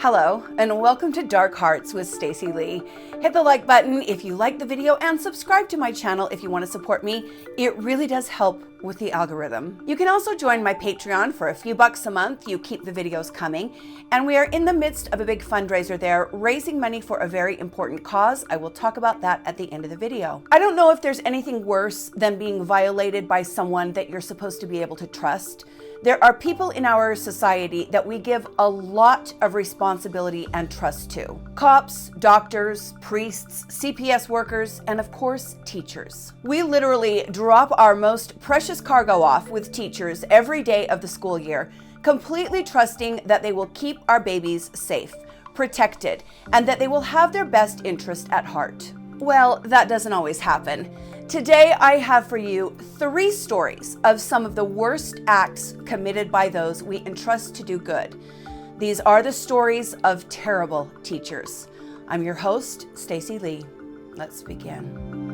Hello, and welcome to Dark Hearts with Stacy Lee. Hit the like button if you like the video and subscribe to my channel if you want to support me. It really does help with the algorithm. You can also join my Patreon for a few bucks a month. You keep the videos coming. And we are in the midst of a big fundraiser there, raising money for a very important cause. I will talk about that at the end of the video. I don't know if there's anything worse than being violated by someone that you're supposed to be able to trust. There are people in our society that we give a lot of responsibility and trust to. Cops, doctors, priests, CPS workers, and of course, teachers. We literally drop our most precious cargo off with teachers every day of the school year, completely trusting that they will keep our babies safe, protected, and that they will have their best interest at heart. Well, that doesn't always happen. Today, I have for you 3 stories of some of the worst acts committed by those we entrust to do good. These are the stories of terrible teachers. I'm your host, Stacy Lee. Let's begin.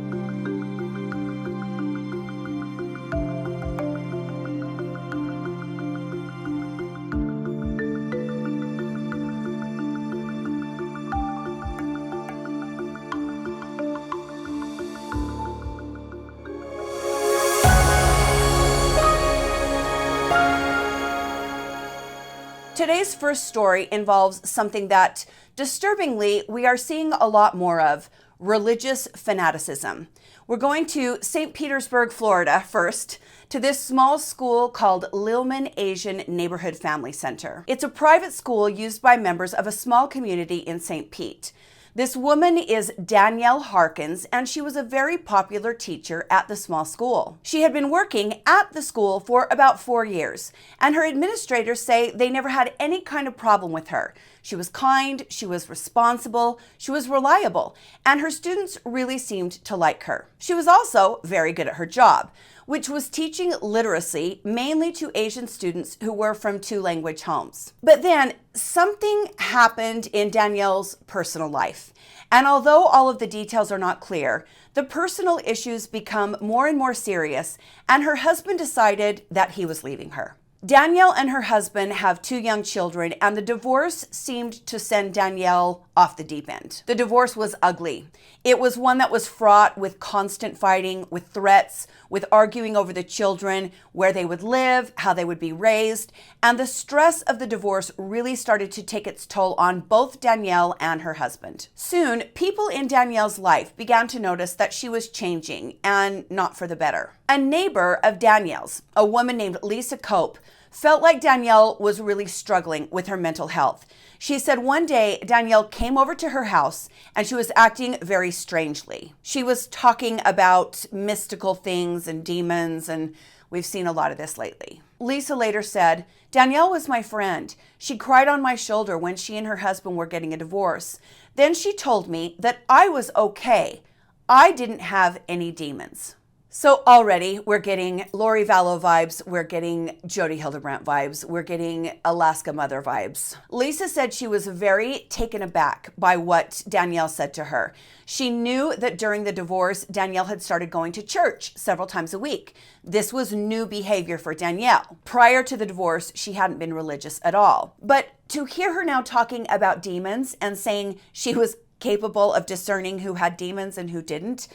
Today's first story involves something that, disturbingly, we are seeing a lot more of: religious fanaticism. We're going to St. Petersburg, Florida first, to this small school called Lilman Asian Neighborhood Family Center. It's a private school used by members of a small community in St. Pete. This woman is Danielle Harkin, and she was a very popular teacher at the small school. She had been working at the school for about 4 years, and her administrators say they never had any kind of problem with her. She was kind, she was responsible, she was reliable, and her students really seemed to like her. She was also very good at her job, which was teaching literacy mainly to Asian students who were from 2-language homes. But then something happened in Danielle's personal life. And although all of the details are not clear, the personal issues become more and more serious, and her husband decided that he was leaving her. Danielle and her husband have 2 young children, and the divorce seemed to send Danielle off the deep end. The divorce was ugly. It was one that was fraught with constant fighting, with threats, with arguing over the children, where they would live, how they would be raised, and the stress of the divorce really started to take its toll on both Danielle and her husband. Soon, people in Danielle's life began to notice that she was changing, and not for the better. A neighbor of Danielle's, a woman named Lisa Cope, felt like Danielle was really struggling with her mental health. She said one day Danielle came over to her house and she was acting very strangely. She was talking about mystical things and demons, and we've seen a lot of this lately. Lisa later said, "Danielle was my friend. She cried on my shoulder when she and her husband were getting a divorce. Then she told me that I was okay. I didn't have any demons." So already we're getting Lori Vallow vibes, we're getting Jodi Hildebrandt vibes, we're getting Alaska Mother vibes. Lisa said she was very taken aback by what Danielle said to her. She knew that during the divorce, Danielle had started going to church several times a week. This was new behavior for Danielle. Prior to the divorce, she hadn't been religious at all. But to hear her now talking about demons and saying she was capable of discerning who had demons and who didn't,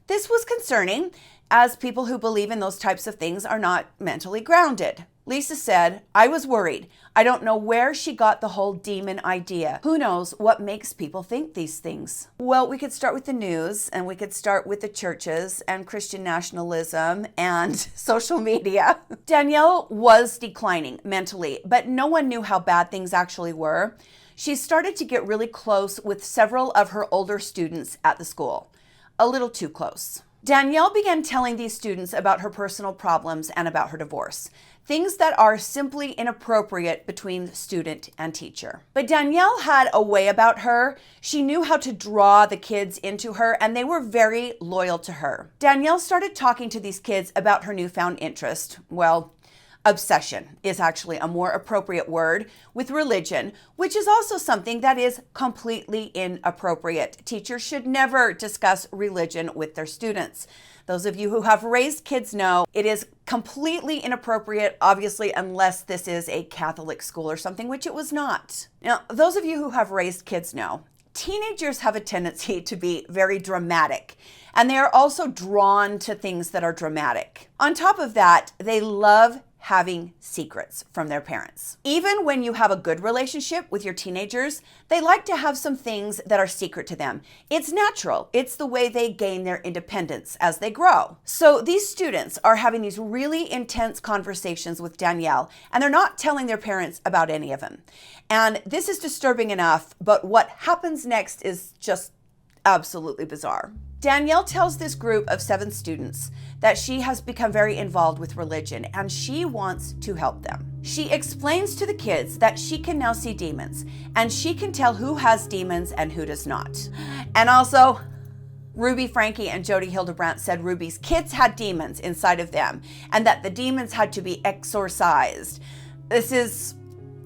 this was concerning, as people who believe in those types of things are not mentally grounded. Lisa said, "I was worried. I don't know where she got the whole demon idea. Who knows what makes people think these things?" Well, we could start with the news, and we could start with the churches and Christian nationalism and social media. Danielle was declining mentally, but no one knew how bad things actually were. She started to get really close with several of her older students at the school. A little too close. Danielle began telling these students about her personal problems and about her divorce, things that are simply inappropriate between student and teacher. But Danielle had a way about her. She knew how to draw the kids into her, and they were very loyal to her. Danielle started talking to these kids about her newfound interest. Well, Obsession is actually a more appropriate word with religion, which is also something that is completely inappropriate. Teachers should never discuss religion with their students. Those of you who have raised kids know it is completely inappropriate, obviously, unless this is a Catholic school or something, which it was not. Now, those of you who have raised kids know teenagers have a tendency to be very dramatic, and they are also drawn to things that are dramatic. On top of that, they love having secrets from their parents. Even when you have a good relationship with your teenagers, they like to have some things that are secret to them. It's natural. It's the way they gain their independence as they grow. So these students are having these really intense conversations with Danielle, and they're not telling their parents about any of them. And this is disturbing enough, but what happens next is just absolutely bizarre. Danielle tells this group of 7 students that she has become very involved with religion and she wants to help them. She explains to the kids that she can now see demons and she can tell who has demons and who does not. And also, Ruby Frankie and Jody Hildebrandt said Ruby's kids had demons inside of them and that the demons had to be exorcised. This is,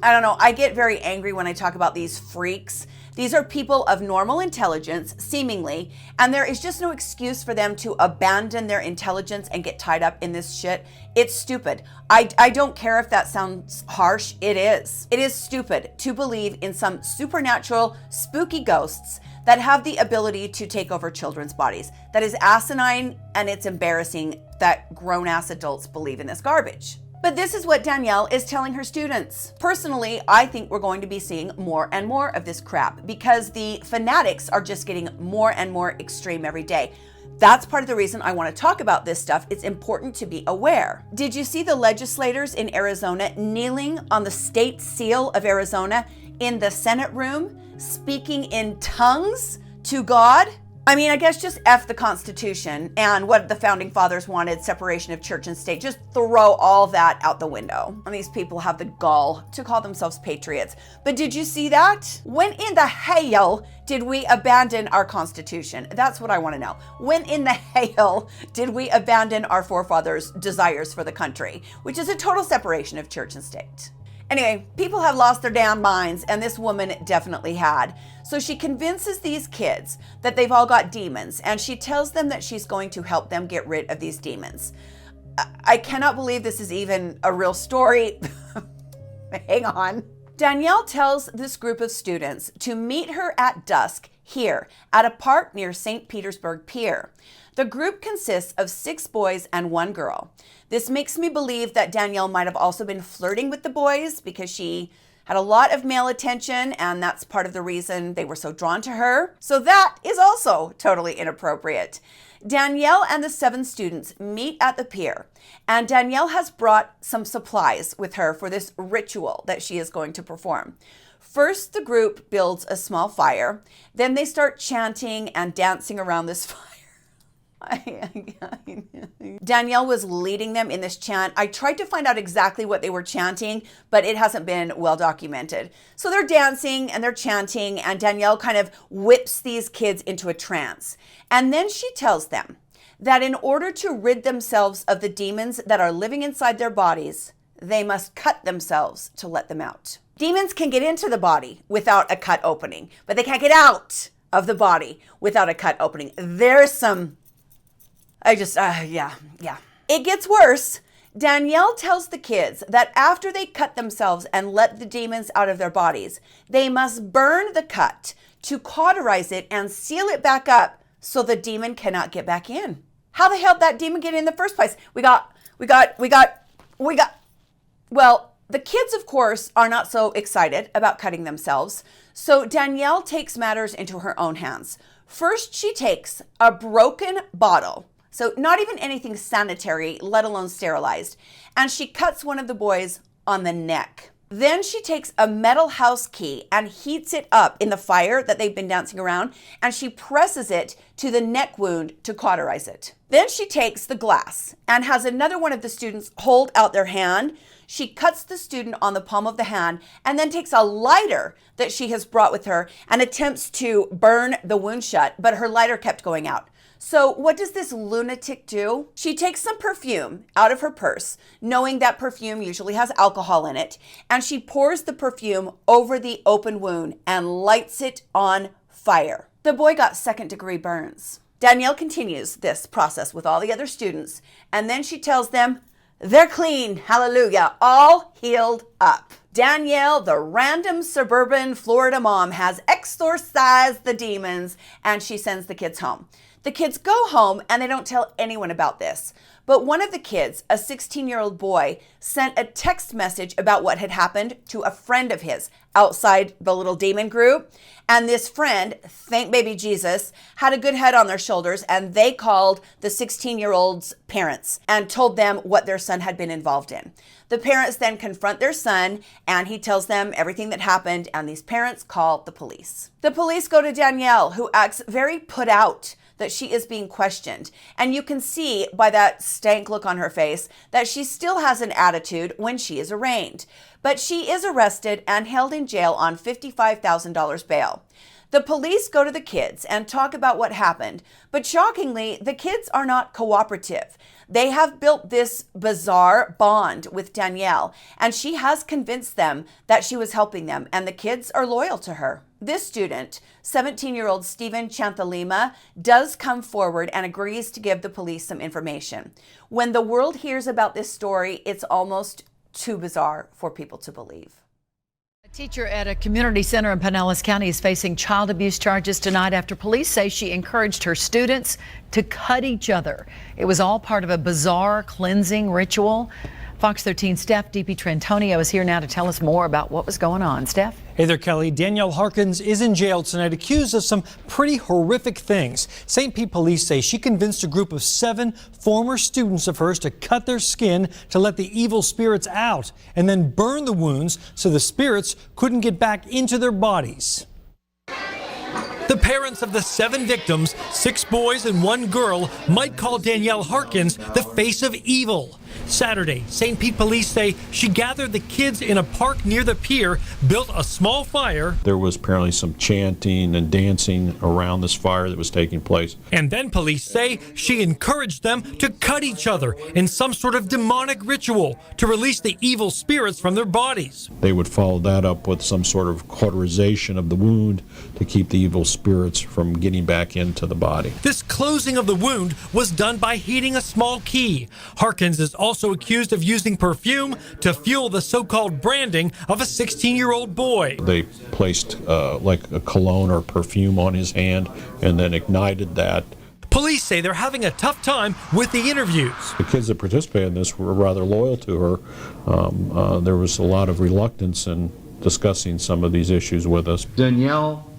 I don't know, I get very angry when I talk about these freaks. These are people of normal intelligence, seemingly, and there is just no excuse for them to abandon their intelligence and get tied up in this shit. It's stupid. I don't care if that sounds harsh. It is. It is stupid to believe in some supernatural, spooky ghosts that have the ability to take over children's bodies. That is asinine, and it's embarrassing that grown-ass adults believe in this garbage. But this is what Danielle is telling her students. Personally, I think we're going to be seeing more and more of this crap because the fanatics are just getting more and more extreme every day. That's part of the reason I want to talk about this stuff. It's important to be aware. Did you see the legislators in Arizona kneeling on the state seal of Arizona in the Senate room, speaking in tongues to God? I mean, I guess just F the Constitution and what the founding fathers wanted, separation of church and state. Just throw all that out the window. And these people have the gall to call themselves patriots. But did you see that? When in the hell did we abandon our Constitution? That's what I want to know. When in the hell did we abandon our forefathers' desires for the country, which is a total separation of church and state? Anyway, people have lost their damn minds, and this woman definitely had. So she convinces these kids that they've all got demons, and she tells them that she's going to help them get rid of these demons. I cannot believe this is even a real story. Hang on. Danielle tells this group of students to meet her at dusk here at a park near St. Petersburg Pier. The group consists of 6 boys and 1 girl. This makes me believe that Danielle might have also been flirting with the boys because she had a lot of male attention, and that's part of the reason they were so drawn to her. So that is also totally inappropriate. Danielle and the 7 students meet at the pier, and Danielle has brought some supplies with her for this ritual that she is going to perform. First, the group builds a small fire. Then they start chanting and dancing around this fire. Danielle was leading them in this chant. I tried to find out exactly what they were chanting, but it hasn't been well documented. So they're dancing and they're chanting, and Danielle kind of whips these kids into a trance. And then she tells them that in order to rid themselves of the demons that are living inside their bodies, they must cut themselves to let them out. Demons can get into the body without a cut opening, but they can't get out of the body without a cut opening. There's some... yeah. It gets worse. Danielle tells the kids that after they cut themselves and let the demons out of their bodies, they must burn the cut to cauterize it and seal it back up so the demon cannot get back in. How the hell did that demon get in the first place? Well, the kids, of course, are not so excited about cutting themselves. So Danielle takes matters into her own hands. First, she takes a broken bottle. So not even anything sanitary, let alone sterilized. And she cuts one of the boys on the neck. Then she takes a metal house key and heats it up in the fire that they've been dancing around, and she presses it to the neck wound to cauterize it. Then she takes the glass and has another one of the students hold out their hand. She cuts the student on the palm of the hand and then takes a lighter that she has brought with her and attempts to burn the wound shut, but her lighter kept going out. So what does this lunatic do? She takes some perfume out of her purse, knowing that perfume usually has alcohol in it, and she pours the perfume over the open wound and lights it on fire. The boy got second-degree burns. Danielle continues this process with all the other students, and then she tells them they're clean, hallelujah, all healed up. Danielle, the random suburban Florida mom, has exorcised the demons, and she sends the kids home. The kids go home and they don't tell anyone about this. But one of the kids, a 16-year-old boy, sent a text message about what had happened to a friend of his outside the little demon group. And this friend, thank baby Jesus, had a good head on their shoulders, and they called the 16-year-old's parents and told them what their son had been involved in. The parents then confront their son, and he tells them everything that happened, and these parents call the police. The police go to Danielle, who acts very put out that she is being questioned. And you can see by that stank look on her face that she still has an attitude when she is arraigned. But she is arrested and held in jail on $55,000 bail. The police go to the kids and talk about what happened, but shockingly, the kids are not cooperative. They have built this bizarre bond with Danielle, and she has convinced them that she was helping them, and the kids are loyal to her. This student, 17-year-old Stephen Chanthalima, does come forward and agrees to give the police some information. When the world hears about this story, it's almost too bizarre for people to believe. A teacher at a community center in Pinellas County is facing child abuse charges tonight after police say she encouraged her students to cut each other. It was all part of a bizarre cleansing ritual. Fox 13's Steph DiPietrantonio is here now to tell us more about what was going on. Steph? Hey there, Kelly. Danielle Harkin is in jail tonight, accused of some pretty horrific things. St. Pete police say she convinced a group of 7 former students of hers to cut their skin to let the evil spirits out and then burn the wounds so the spirits couldn't get back into their bodies. The parents of the 7 victims, 6 boys and 1 girl, might call Danielle Harkin the face of evil. Saturday, St. Pete police say she gathered the kids in a park near the pier, built a small fire. There was apparently some chanting and dancing around this fire that was taking place. And then police say she encouraged them to cut each other in some sort of demonic ritual to release the evil spirits from their bodies. They would follow that up with some sort of cauterization of the wound to keep the evil spirits from getting back into the body. This closing of the wound was done by heating a small key. Harkins is also accused of using perfume to fuel the so-called branding of a 16-year-old boy. They placed like a cologne or perfume on his hand and then ignited that. Police say they're having a tough time with the interviews. The kids that participated in this were rather loyal to her. There was a lot of reluctance in discussing some of these issues with us. Danielle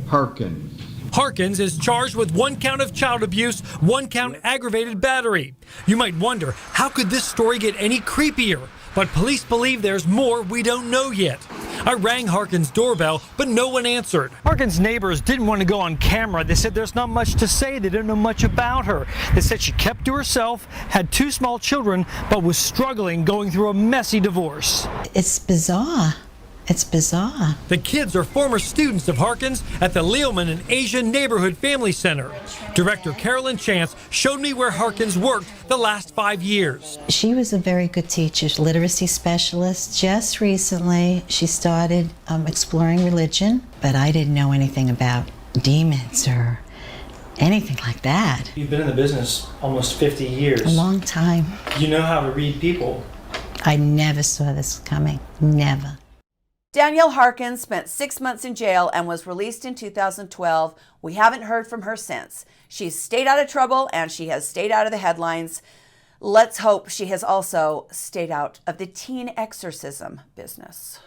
Harkin. Harkins is charged with 1 count of child abuse, 1 count aggravated battery. You might wonder, how could this story get any creepier? But police believe there's more we don't know yet. I rang Harkins' doorbell, but no one answered. Harkins' neighbors didn't want to go on camera. They said there's not much to say. They didn't know much about her. They said she kept to herself, had 2 small children, but was struggling going through a messy divorce. It's bizarre. It's bizarre. The kids are former students of Harkins at the Leoman and Asian Neighborhood Family Center. Director Carolyn Chance showed me where Harkins worked the last 5 years. She was a very good teacher, literacy specialist. Just recently, she started exploring religion, but I didn't know anything about demons or anything like that. You've been in the business almost 50 years. A long time. You know how to read people. I never saw this coming. Never. Danielle Harkin spent 6 months in jail and was released in 2012. We haven't heard from her since. She's stayed out of trouble and she has stayed out of the headlines. Let's hope she has also stayed out of the teen exorcism business.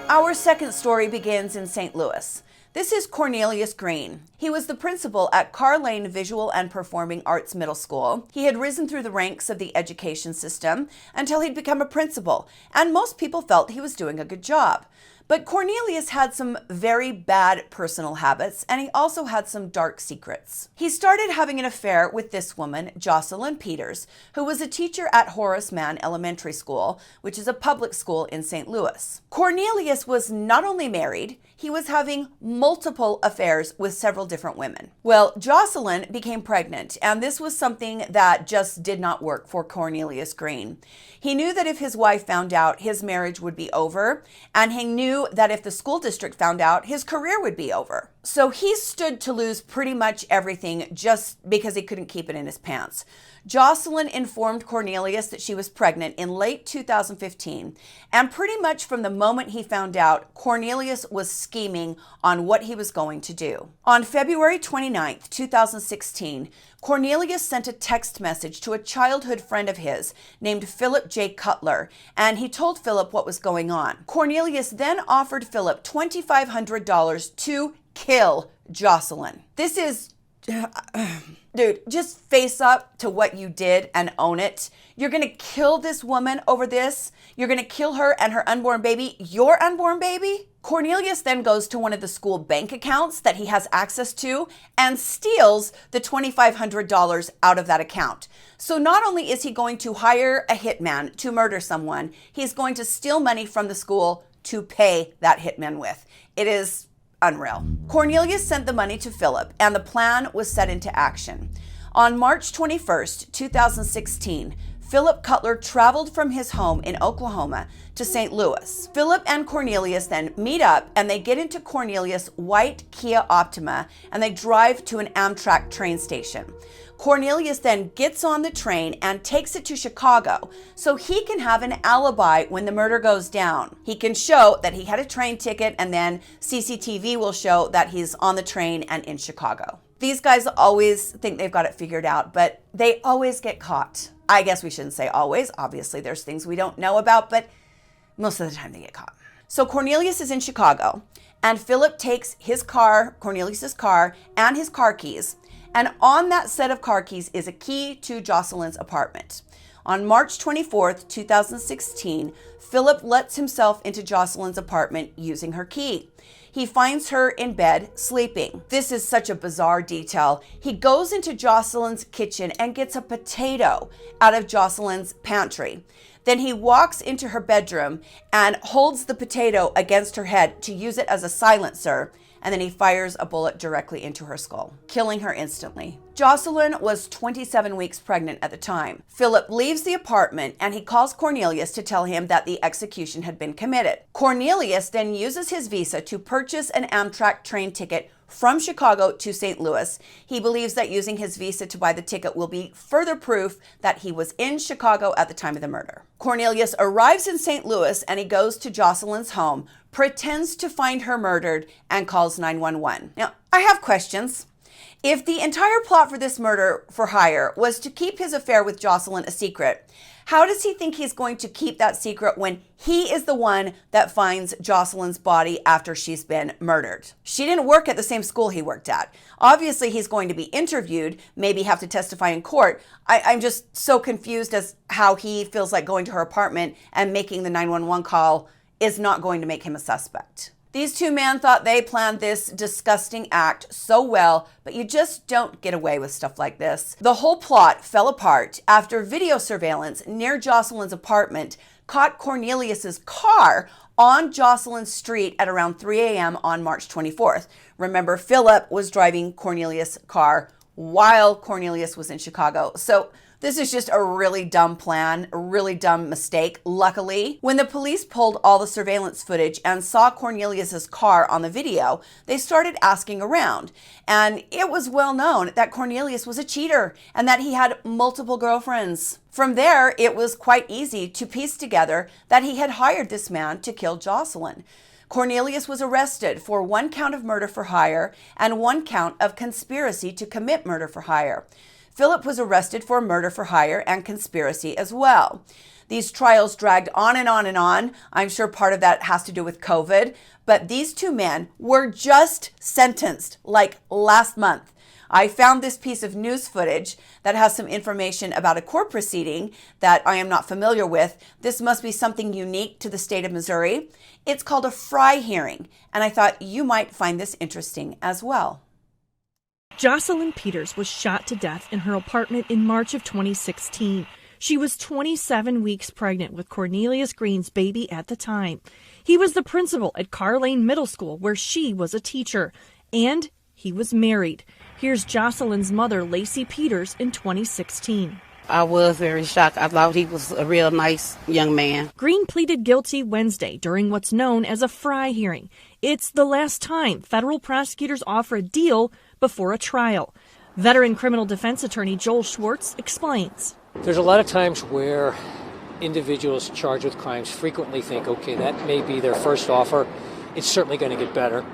Our second story begins in St. Louis. This is Cornelius Green. He was the principal at Carr Lane Visual and Performing Arts Middle School. He had risen through the ranks of the education system until he'd become a principal, and most people felt he was doing a good job. But Cornelius had some very bad personal habits, and he also had some dark secrets. He started having an affair with this woman, Jocelyn Peters, who was a teacher at Horace Mann Elementary School, which is a public school in St. Louis. Cornelius was not only married, he was having multiple affairs with several different women. Well, Jocelyn became pregnant, and this was something that just did not work for Cornelius Green. He knew that if his wife found out, his marriage would be over, and he knew that if the school district found out, his career would be over. So he stood to lose pretty much everything just because he couldn't keep it in his pants. Jocelyn informed Cornelius that she was pregnant in late 2015, and pretty much from the moment he found out, Cornelius was scheming on what he was going to do. On February 29th, 2016, Cornelius sent a text message to a childhood friend of his named Philip J. Cutler, and he told Philip what was going on. Cornelius then offered Philip $2,500 to kill Jocelyn. This is... Dude, just face up to what you did and own it. You're going to kill this woman over this. You're going to kill her and her unborn baby, your unborn baby. Cornelius then goes to one of the school bank accounts that he has access to and steals the $2,500 out of that account. So not only is he going to hire a hitman to murder someone, he's going to steal money from the school to pay that hitman with. It is unreal. Cornelius sent the money to Philip, and the plan was set into action. On March 21st, 2016, Philip Cutler traveled from his home in Oklahoma to St. Louis. Philip and Cornelius then meet up, and they get into Cornelius' white Kia Optima, and they drive to an Amtrak train station. Cornelius then gets on the train and takes it to Chicago so he can have an alibi when the murder goes down. He can show that he had a train ticket, and then CCTV will show that he's on the train and in Chicago. These guys always think they've got it figured out, but they always get caught. I guess we shouldn't say always. Obviously, there's things we don't know about, but most of the time they get caught. So Cornelius is in Chicago, and Philip takes his car, Cornelius's car, and his car keys. And on that set of car keys is a key to Jocelyn's apartment. On March 24th, 2016, Philip lets himself into Jocelyn's apartment using her key. He finds her in bed, sleeping. This is such a bizarre detail. He goes into Jocelyn's kitchen and gets a potato out of Jocelyn's pantry. Then he walks into her bedroom and holds the potato against her head to use it as a silencer. And then he fires a bullet directly into her skull, killing her instantly. Jocelyn was 27 weeks pregnant at the time. Philip leaves the apartment, and he calls Cornelius to tell him that the execution had been committed. Cornelius then uses his visa to purchase an Amtrak train ticket from Chicago to St. Louis. He believes that using his visa to buy the ticket will be further proof that he was in Chicago at the time of the murder. Cornelius arrives in St. Louis, and he goes to Jocelyn's home, pretends to find her murdered, and calls 911. Now, I have questions. If the entire plot for this murder for hire was to keep his affair with Jocelyn a secret, how does he think he's going to keep that secret when he is the one that finds Jocelyn's body after she's been murdered? She didn't work at the same school he worked at. Obviously, he's going to be interviewed, maybe have to testify in court. I'm just so confused as how he feels like going to her apartment and making the 911 call is not going to make him a suspect. These two men thought they planned this disgusting act so well, but you just don't get away with stuff like this. The whole plot fell apart after video surveillance near Jocelyn's apartment caught Cornelius's car on Jocelyn Street at around 3 a.m. on March 24th. Remember, Philip was driving Cornelius' car while Cornelius was in Chicago. So this is just a really dumb plan, a really dumb mistake. Luckily, when the police pulled all the surveillance footage and saw Cornelius's car on the video, they started asking around. And it was well known that Cornelius was a cheater and that he had multiple girlfriends. From there, it was quite easy to piece together that he had hired this man to kill Jocelyn. Cornelius was arrested for 1 count of murder for hire and 1 count of conspiracy to commit murder for hire. Philip was arrested for murder for hire and conspiracy as well. These trials dragged on and on and on. I'm sure part of that has to do with COVID, but these two men were just sentenced like last month. I found this piece of news footage that has some information about a court proceeding that I am not familiar with. This must be something unique to the state of Missouri. It's called a Fry hearing, and I thought you might find this interesting as well. Jocelyn Peters was shot to death in her apartment in March of 2016. She was 27 weeks pregnant with Cornelius Green's baby at the time. He was the principal at Carr Lane Middle School, where she was a teacher, and he was married. Here's Jocelyn's mother, Lacey Peters, in 2016. I was very shocked. I thought he was a real nice young man. Green pleaded guilty Wednesday during what's known as a Fry hearing. It's the last time federal prosecutors offer a deal before a trial. Veteran criminal defense attorney Joel Schwartz explains. There's a lot of times where individuals charged with crimes frequently think, okay, that may be their first offer. It's certainly going to get better.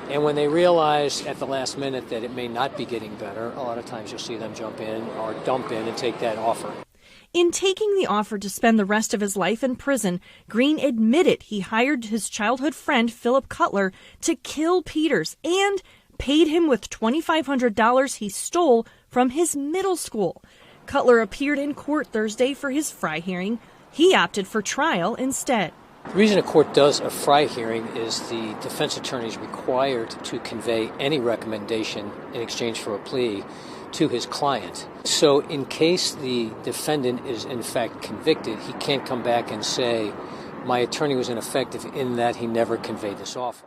And when they realize at the last minute that it may not be getting better, a lot of times you'll see them jump in or dump in and take that offer. In taking the offer to spend the rest of his life in prison, Green admitted he hired his childhood friend Philip Cutler to kill Peters and paid him with $2,500 he stole from his middle school. Cutler appeared in court Thursday for his Fry hearing. He opted for trial instead. The reason a court does a Fry hearing is the defense attorney is required to convey any recommendation in exchange for a plea to his client. So in case the defendant is in fact convicted, he can't come back and say, my attorney was ineffective in that he never conveyed this offer.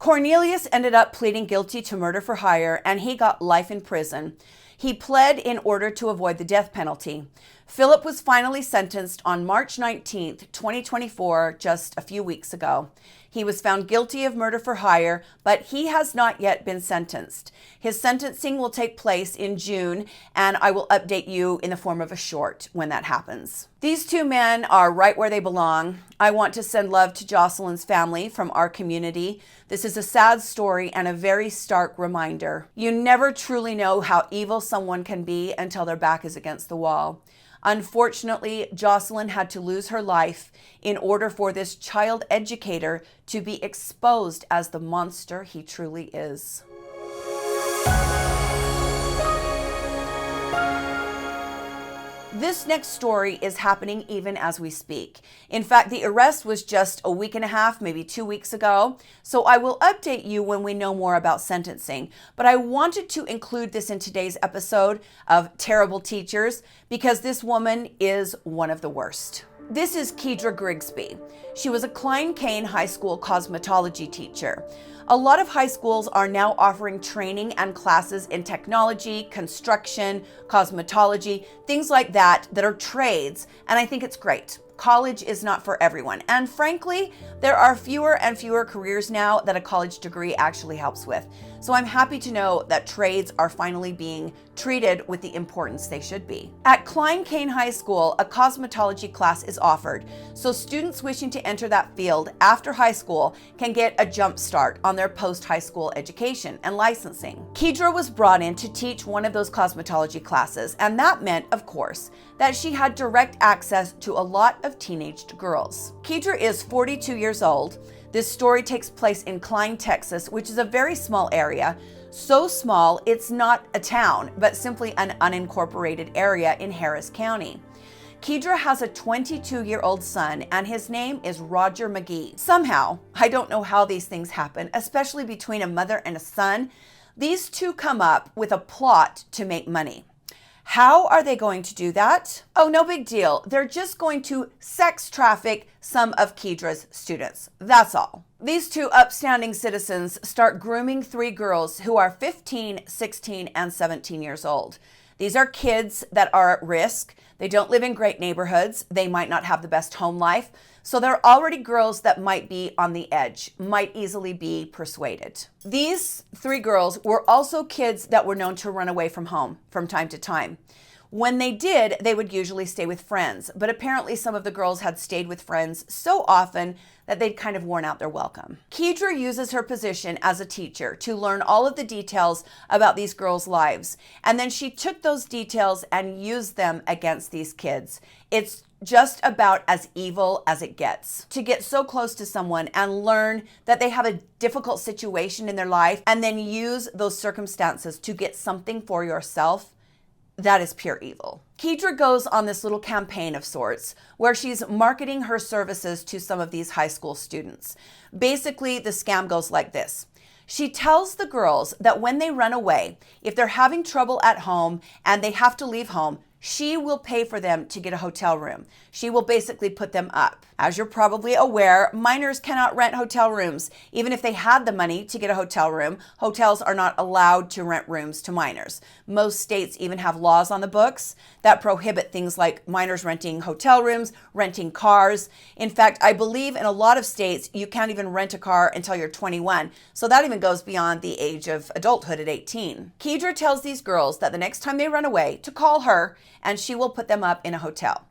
Cornelius ended up pleading guilty to murder for hire, and he got life in prison. He pled in order to avoid the death penalty. Philip was finally sentenced on March 19th, 2024, just a few weeks ago. He was found guilty of murder for hire, but he has not yet been sentenced. His sentencing will take place in June, and I will update you in the form of a short when that happens. These two men are right where they belong. I want to send love to Jocelyn's family from our community. This is a sad story and a very stark reminder. You never truly know how evil someone can be until their back is against the wall. Unfortunately, Jocelyn had to lose her life in order for this child educator to be exposed as the monster he truly is. This next story is happening even as we speak. In fact, the arrest was just a week and a half, maybe 2 weeks ago. So I will update you when we know more about sentencing. But I wanted to include this in today's episode of Terrible Teachers because this woman is one of the worst. This is Kedria Grigsby. She was a Klein Cain High School cosmetology teacher. A lot of high schools are now offering training and classes in technology, construction, cosmetology, things like that are trades, and I think it's great. College is not for everyone, and frankly, there are fewer and fewer careers now that a college degree actually helps with. So I'm happy to know that trades are finally being treated with the importance they should be. At Klein Cain High School, a cosmetology class is offered, so students wishing to enter that field after high school can get a jump start on their post-high school education and licensing. Kedria was brought in to teach one of those cosmetology classes, and that meant, of course, that she had direct access to a lot of teenaged girls. Kedria is 42 years old. This story takes place in Klein, Texas, which is a very small area. So small, it's not a town, but simply an unincorporated area in Harris County. Kedria has a 22-year-old son, and his name is Roger McGee. Somehow, I don't know how these things happen, especially between a mother and a son, these two come up with a plot to make money. How are they going to do that? Oh, no big deal. They're just going to sex traffic some of Kedria's students. That's all. These two upstanding citizens start grooming 3 girls who are 15, 16, and 17 years old. These are kids that are at risk. They don't live in great neighborhoods. They might not have the best home life. So they're already girls that might be on the edge, might easily be persuaded. These 3 girls were also kids that were known to run away from home from time to time. When they did, they would usually stay with friends, but apparently some of the girls had stayed with friends so often that they'd kind of worn out their welcome. Kedria uses her position as a teacher to learn all of the details about these girls' lives, and then she took those details and used them against these kids. It's just about as evil as it gets. To get so close to someone and learn that they have a difficult situation in their life and then use those circumstances to get something for yourself, that is pure evil. Kedria goes on this little campaign of sorts where she's marketing her services to some of these high school students. Basically, the scam goes like this. She tells the girls that when they run away, if they're having trouble at home and they have to leave home, she will pay for them to get a hotel room. She will basically put them up. As you're probably aware, minors cannot rent hotel rooms. Even if they had the money to get a hotel room, hotels are not allowed to rent rooms to minors. Most states even have laws on the books that prohibit things like minors renting hotel rooms, renting cars. In fact, I believe in a lot of states, you can't even rent a car until you're 21. So that even goes beyond the age of adulthood at 18. Kedria tells these girls that the next time they run away to call her and she will put them up in a hotel.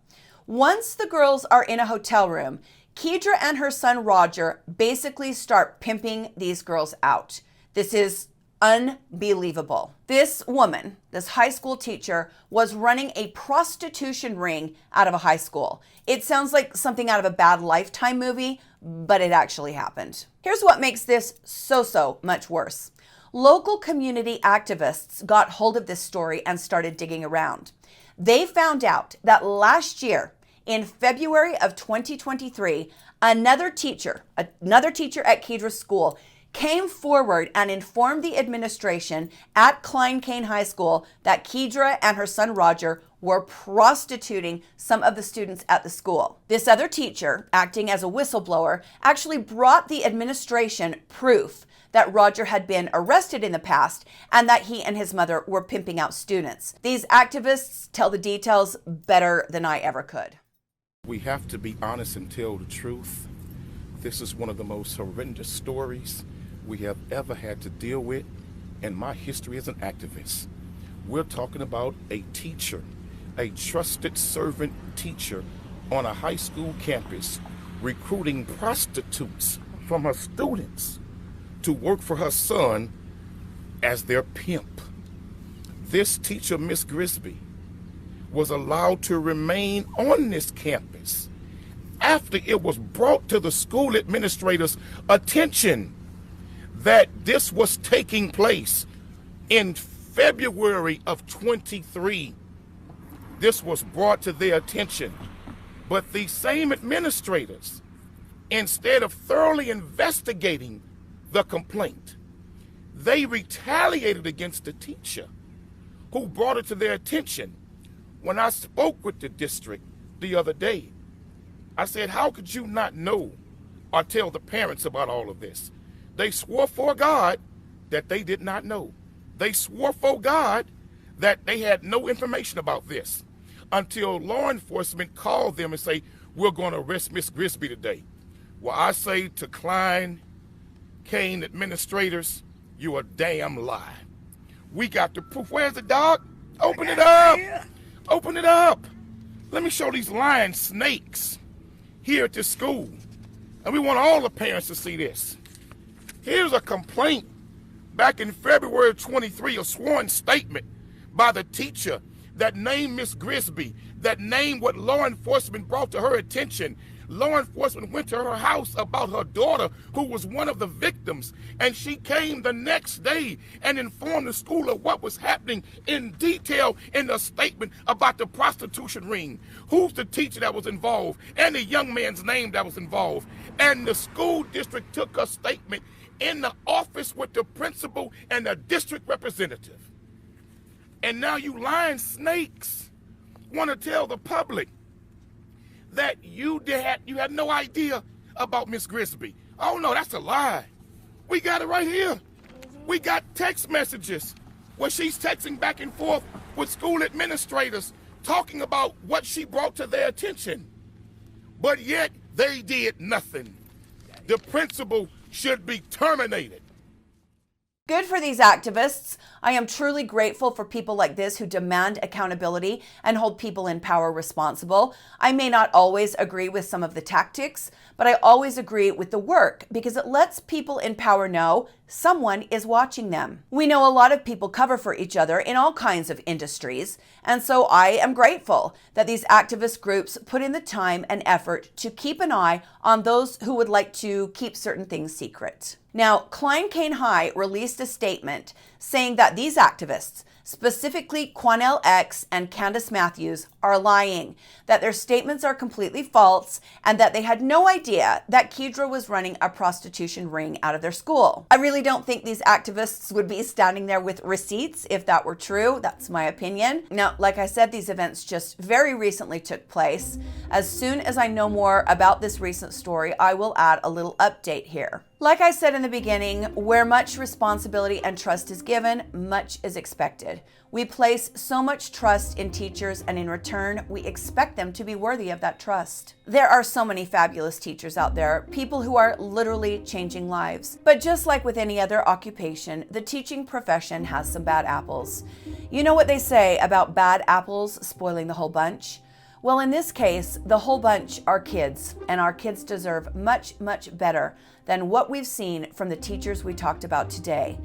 Once the girls are in a hotel room, Kedria and her son Roger basically start pimping these girls out. This is unbelievable. This woman, this high school teacher, was running a prostitution ring out of a high school. It sounds like something out of a bad Lifetime movie, but it actually happened. Here's what makes this so much worse. Local community activists got hold of this story and started digging around. They found out that last year, in February of 2023, another teacher at Kedria's school came forward and informed the administration at Klein Cain High School that Kedria and her son Roger were prostituting some of the students at the school. This other teacher, acting as a whistleblower, actually brought the administration proof that Roger had been arrested in the past and that he and his mother were pimping out students. These activists tell the details better than I ever could. We have to be honest and tell the truth. This is one of the most horrendous stories we have ever had to deal with in my history as an activist. We're talking about a teacher, a trusted servant teacher on a high school campus, recruiting prostitutes from her students to work for her son as their pimp. This teacher, Miss Grigsby, was allowed to remain on this campus after it was brought to the school administrator's attention that this was taking place in February of 23. This was brought to their attention, but these same administrators, instead of thoroughly investigating the complaint, they retaliated against the teacher who brought it to their attention. When I spoke with the district the other day, I said, how could you not know or tell the parents about all of this? They swore for God that they did not know. They swore for God that they had no information about this until law enforcement called them and say, we're going to arrest Miss Grigsby today. Well, I say to Klein Cain administrators, you a damn lie. We got the proof. Where's the dog? Open it up. Open it up. Let me show these lying snakes here at this school. And we want all the parents to see this. Here's a complaint back in February 23, a sworn statement by the teacher that named Miss Grigsby, that named what law enforcement brought to her attention. Law enforcement went to her house about her daughter, who was one of the victims, and she came the next day and informed the school of what was happening in detail in the statement about the prostitution ring, who's the teacher that was involved, and the young man's name that was involved. And the school district took a statement in the office with the principal and the district representative. And now you lying snakes want to tell the public that you had no idea about Miss Grigsby. Oh no, that's a lie. We got it right here. We got text messages where she's texting back and forth with school administrators talking about what she brought to their attention. But yet they did nothing. The principal should be terminated. Good for these activists. I am truly grateful for people like this who demand accountability and hold people in power responsible. I may not always agree with some of the tactics, but I always agree with the work because it lets people in power know Someone is watching them. We know a lot of people cover for each other in all kinds of industries, and so I am grateful that these activist groups put in the time and effort to keep an eye on those who would like to keep certain things secret. Now, Klein-Cain High released a statement saying that these activists, specifically Quanell X and Candace Matthews, are lying, that their statements are completely false, and that they had no idea that Kedria was running a prostitution ring out of their school. I really don't think these activists would be standing there with receipts if that were true. That's my opinion. Now, like I said, these events just very recently took place. As soon as I know more about this recent story, I will add a little update here. Like I said in the beginning, where much responsibility and trust is given, much is expected. We place so much trust in teachers, and in return, we expect them to be worthy of that trust. There are so many fabulous teachers out there, people who are literally changing lives. But just like with any other occupation, the teaching profession has some bad apples. You know what they say about bad apples spoiling the whole bunch? Well, in this case, the whole bunch are kids, and our kids deserve much, much better than what we've seen from the teachers we talked about today.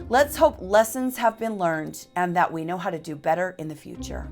Let's hope lessons have been learned and that we know how to do better in the future.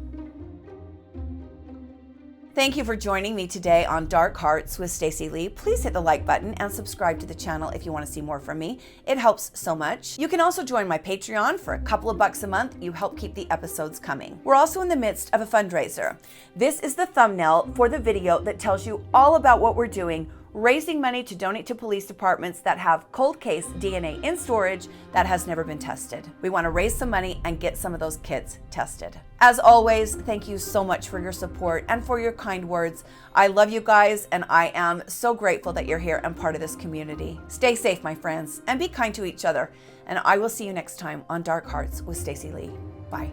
Thank you for joining me today on Dark Hearts with Stacy Lee. Please hit the like button and subscribe to the channel if you want to see more from me. It helps so much. You can also join my Patreon for a couple of bucks a month. You help keep the episodes coming. We're also in the midst of a fundraiser. This is the thumbnail for the video that tells you all about what we're doing, raising money to donate to police departments that have cold case DNA in storage that has never been tested. We want to raise some money and get some of those kits tested. As always, thank you so much for your support and for your kind words. I love you guys, and I am so grateful that you're here and part of this community. Stay safe, my friends, and be kind to each other. And I will see you next time on Dark Hearts with Stacy Lee. Bye.